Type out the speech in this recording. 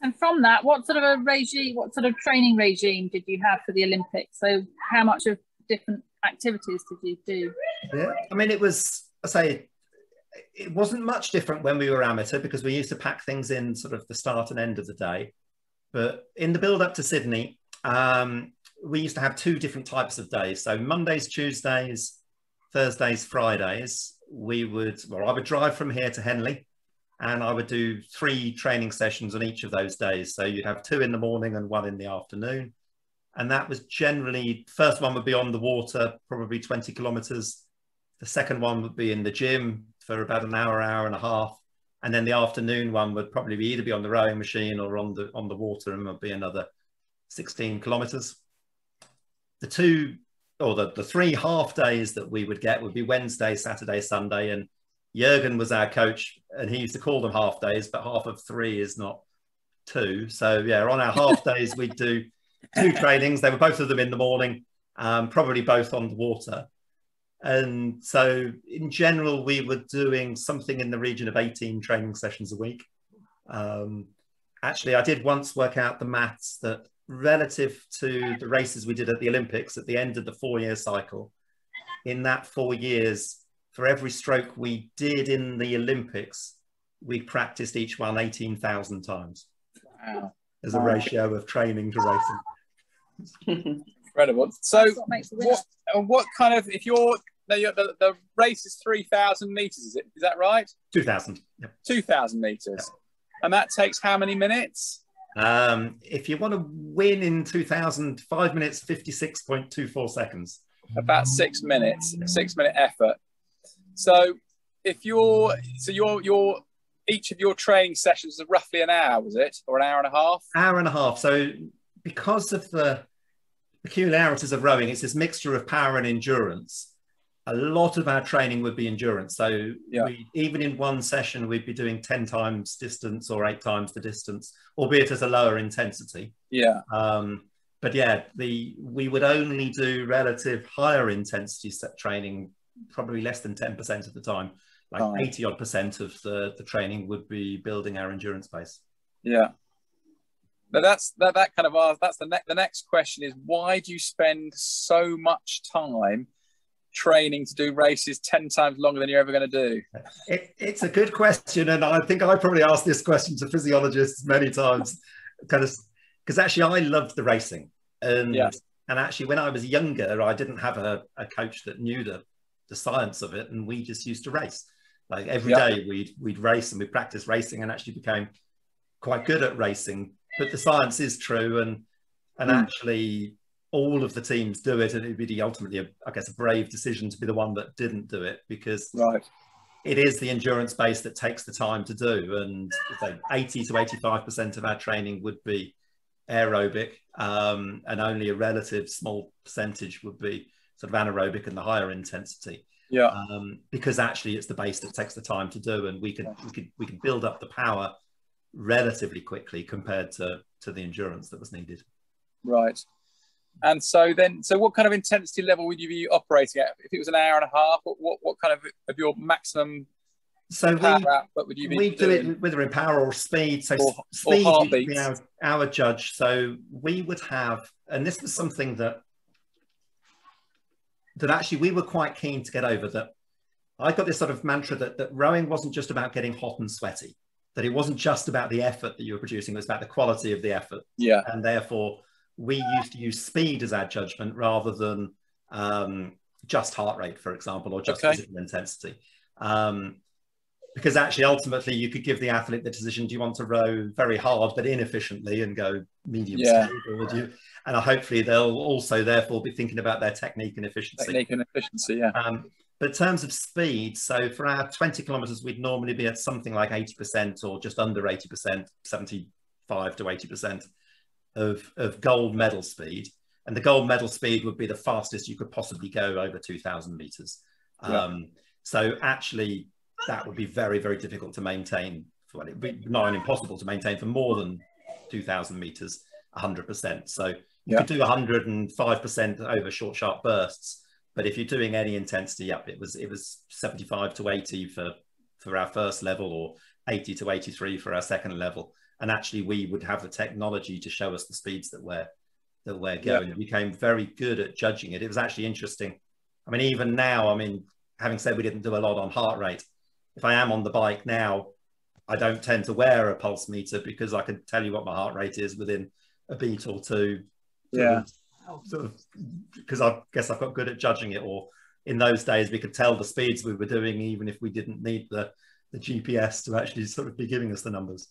And from that, what sort of a regime, what sort of training regime did you have for the Olympics? So how much of different activities did you do? Yeah, I mean, it was, I say, it wasn't much different when we were amateur because we used to pack things in sort of the start and end of the day. But in the build up to Sydney, we used to have two different types of days. So Mondays, Tuesdays, Thursdays, Fridays, I would drive from here to Henley and I would do 3 training sessions on each of those days. So you'd have 2 in the morning and 1 in the afternoon. And that was generally, first one would be on the water, probably 20 kilometers. The second one would be in the gym for about an hour, hour and a half. And then the afternoon one would probably be either be on the rowing machine or on the water, and would be another 16 kilometers. The 3 half days that we would get would be Wednesday, Saturday, Sunday. And Jürgen was our coach and he used to call them half days, but half of 3 is not 2. So yeah, on our half days, we'd do 2 trainings. They were both of them in the morning, probably both on the water. And so in general, we were doing something in the region of 18 training sessions a week. Actually, I did once work out the maths that relative to the races we did at the Olympics at the end of the 4-year cycle, in that 4 years, for every stroke we did in the Olympics, we practiced each one 18,000 times. Wow. As a ratio of training to racing. Incredible. So what kind of, if the race is 3,000 meters, is that right? 2,000. Yep. 2,000 meters. Yep. And that takes how many minutes? If you want to win in 2,000, 5 minutes, 56.24 seconds. About 6 minutes, 6-minute effort. So if each of your training sessions are roughly an hour, was it? Or an hour and a half? Hour and a half. So because of the peculiarities of rowing, it's this mixture of power and endurance. A lot of our training would be endurance. So even in one session, we'd be doing 10 times distance or 8 times the distance, albeit at a lower intensity. Yeah. But yeah, we would only do relative higher intensity training, probably less than 10% of the time. Like 80% of the training would be building our endurance base. Yeah. But that's the next question is, why do you spend so much time training to do races 10 times longer than you're ever going to do? It's a good question, and I think I probably asked this question to physiologists many times, because actually I loved the racing, and actually when I was younger, I didn't have a coach that knew the science of it, and we just used to race. Like every day we'd race and we practice racing, and actually became quite good at racing. But the science is true, and actually all of the teams do it, and it'd be ultimately, I guess, a brave decision to be the one that didn't do it, because it is the endurance base that takes the time to do. And so 80 to 85% of our training would be aerobic, and only a relative small percentage would be sort of anaerobic and the higher intensity. Because actually it's the base that takes the time to do, and we can build up the power relatively quickly compared to the endurance that was needed. Right. And so what kind of intensity level would you be operating at? If it was an hour and a half, what kind of your maximum power output would you be doing? We do it whether in power or speed. So speed would be our judge. So we would have, and this was something that actually we were quite keen to get over, that I got this sort of mantra that rowing wasn't just about getting hot and sweaty, that it wasn't just about the effort that you were producing, it was about the quality of the effort. Yeah. And therefore, we used to use speed as our judgment rather than just heart rate, for example, or just physical intensity. Because actually, ultimately, you could give the athlete the decision, do you want to row very hard but inefficiently and go medium speed? Or would you? And hopefully they'll also therefore be thinking about their technique and efficiency. But in terms of speed, so for our 20 kilometers, we'd normally be at something like 80% or just under 80%, 75 to 80% of gold medal speed. And the gold medal speed would be the fastest you could possibly go over 2,000 meters. So actually, that would be very, very difficult to maintain. Well, it'd be nigh on impossible to maintain for more than 2,000 meters, 100%. So you could do 105% over short, sharp bursts. But if you're doing any intensity up, it was 75 to 80 for our first level, or 80 to 83 for our second level. and actually we would have the technology to show us the speeds that we're going. We became very good at judging it. It was actually interesting. I mean, even now, I mean, having said we didn't do a lot on heart rate, if I am on the bike now, I don't tend to wear a pulse meter because I can tell you what my heart rate is within a beat or two. Yeah. Sort of, because I guess I've got good at judging it. Or in those days, we could tell the speeds we were doing, even if we didn't need the GPS to actually sort of be giving us the numbers.